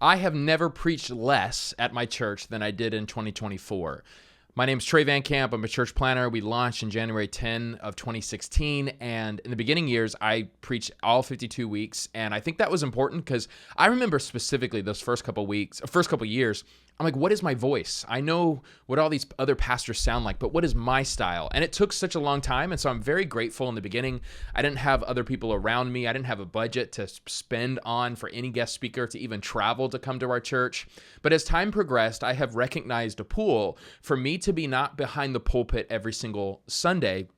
I have never preached less at my church than I did in 2024. My name is Trey Van Camp. I'm a church planner. We launched in January 10 of 2016. And in the beginning years, I preached all 52 weeks. And I think that was important because I remember specifically those first couple years, I'm like, what is my voice? I know what all these other pastors sound like, but what is my style? And it took such a long time. And so I'm very grateful in the beginning. I didn't have other people around me. I didn't have a budget to spend on for any guest speaker to even travel to come to our church. But as time progressed, I have recognized a pool for me to be not behind the pulpit every single Sunday.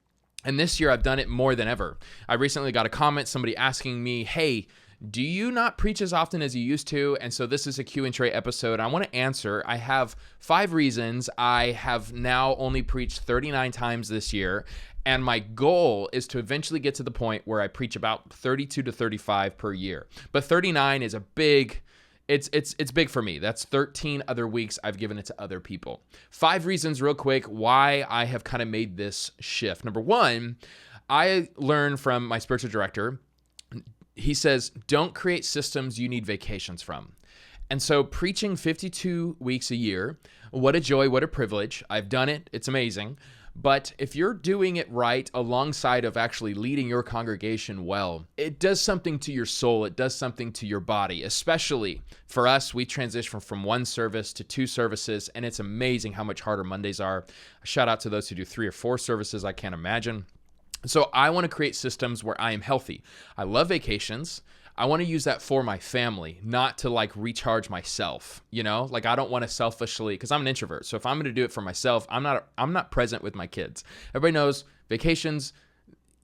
And this year I've done it more than ever. I recently got a comment, somebody asking me, hey, do you not preach as often as you used to? And so this is a Q and Trey episode. I want to answer. I have 5 reasons. I have now only preached 39 times this year. And my goal is to eventually get to the point where I preach about 32 to 35 per year. But 39 is a big, it's big for me. That's 13 other weeks I've given it to other people. 5 reasons real quick why I have kind of made this shift. Number 1, I learned from my spiritual director. He says, don't create systems you need vacations from. And so preaching 52 weeks a year, what a joy, what a privilege. I've done it. It's amazing. But if you're doing it right alongside of actually leading your congregation well, it does something to your soul. It does something to your body, especially for us. We transition from 1 service to 2 services, and it's amazing how much harder Mondays are. Shout out to those who do 3 or 4 services. I can't imagine. So I want to create systems where I am healthy. I love vacations. I want to use that for my family, not to like recharge myself, Like I don't want to selfishly, because I'm an introvert. So if I'm going to do it for myself, I'm not present with my kids. Everybody knows vacations,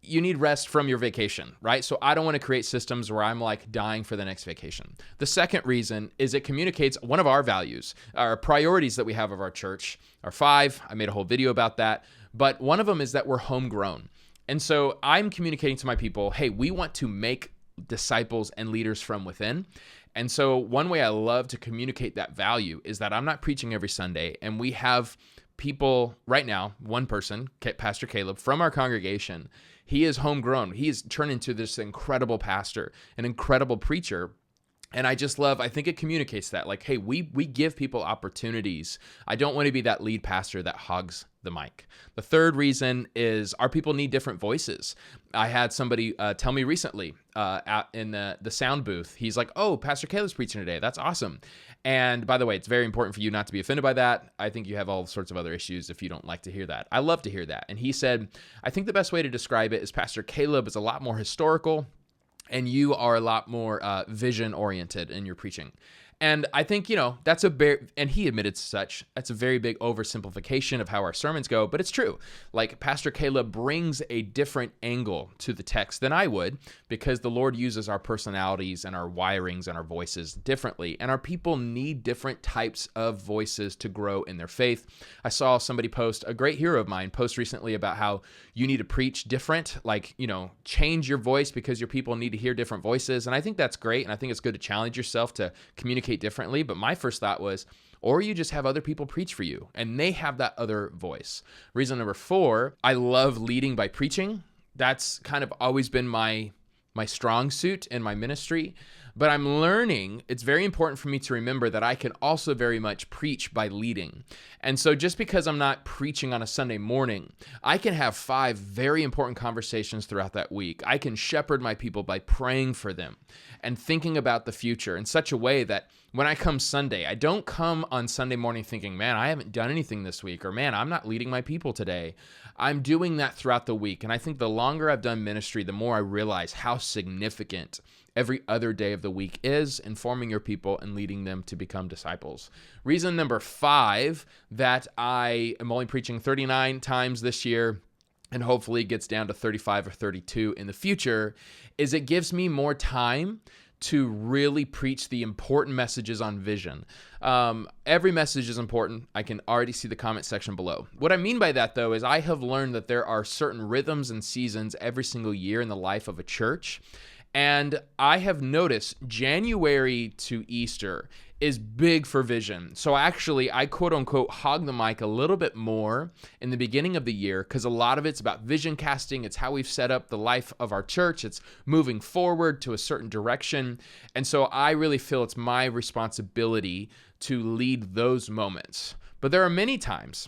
you need rest from your vacation, right? So I don't want to create systems where I'm like dying for the next vacation. The second reason is it communicates one of our values. Our priorities that we have of our church are 5. I made a whole video about that. But one of them is that we're homegrown. And so I'm communicating to my people, hey, we want to make disciples and leaders from within. And so one way I love to communicate that value is that I'm not preaching every Sunday. And we have people right now, one person, Pastor Caleb, from our congregation. He is homegrown. He has turned into this incredible pastor, an incredible preacher. And I think it communicates that, like, hey, we give people opportunities. I don't want to be that lead pastor that hogs the mic. The third reason is our people need different voices. I had somebody tell me recently out in the sound booth, he's like, oh, Pastor Caleb's preaching today. That's awesome. And by the way, it's very important for you not to be offended by that. I think you have all sorts of other issues if you don't like to hear that. I love to hear that. And he said, I think the best way to describe it is Pastor Caleb is a lot more historical, and you are a lot more vision-oriented in your preaching. And I think, that's and he admitted such, that's a very big oversimplification of how our sermons go, but it's true. Like Pastor Caleb brings a different angle to the text than I would, because the Lord uses our personalities and our wirings and our voices differently. And our people need different types of voices to grow in their faith. I saw somebody post, a great hero of mine, post recently about how you need to preach different, like, change your voice because your people need to hear different voices. And I think that's great. And I think it's good to challenge yourself to communicate differently. But my first thought was, or you just have other people preach for you and they have that other voice. Reason number 4, I love leading by preaching. That's kind of always been my strong suit in my ministry. But I'm learning, it's very important for me to remember that I can also very much preach by leading. And so just because I'm not preaching on a Sunday morning, I can have 5 very important conversations throughout that week. I can shepherd my people by praying for them and thinking about the future in such a way that when I come Sunday, I don't come on Sunday morning thinking, man, I haven't done anything this week, or man, I'm not leading my people today. I'm doing that throughout the week. And I think the longer I've done ministry, the more I realize how significant every other day of the week is in forming your people and leading them to become disciples. Reason number 5 that I am only preaching 39 times this year, and hopefully it gets down to 35 or 32 in the future, is it gives me more time to really preach the important messages on vision. Every message is important. I can already see the comment section below. What I mean by that, though, is I have learned that there are certain rhythms and seasons every single year in the life of a church. And I have noticed January to Easter is big for vision. So actually, I quote unquote hog the mic a little bit more in the beginning of the year because a lot of it's about vision casting. It's how we've set up the life of our church. It's moving forward to a certain direction. And so I really feel it's my responsibility to lead those moments. But there are many times,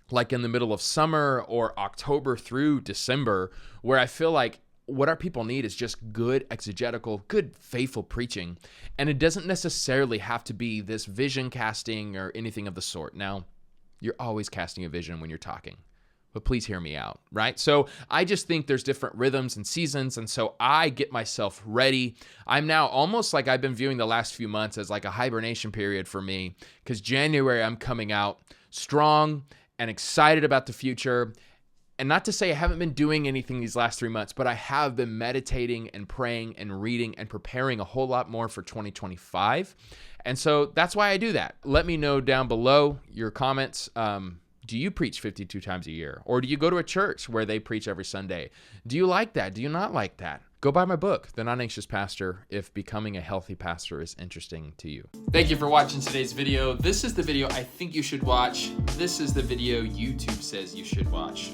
like in the middle of summer or October through December, where I feel like what our people need is just good exegetical, good faithful preaching. And it doesn't necessarily have to be this vision casting or anything of the sort. Now, you're always casting a vision when you're talking, but please hear me out, right? So I just think there's different rhythms and seasons. And so I get myself ready. I'm now almost like I've been viewing the last few months as like a hibernation period for me, because January I'm coming out strong and excited about the future. And not to say I haven't been doing anything these last 3 months, but I have been meditating and praying and reading and preparing a whole lot more for 2025. And so that's why I do that. Let me know down below your comments. Do you preach 52 times a year? Or do you go to a church where they preach every Sunday? Do you like that? Do you not like that? Go buy my book, The Non-Anxious Pastor, if becoming a healthy pastor is interesting to you. Thank you for watching today's video. This is the video I think you should watch. This is the video YouTube says you should watch.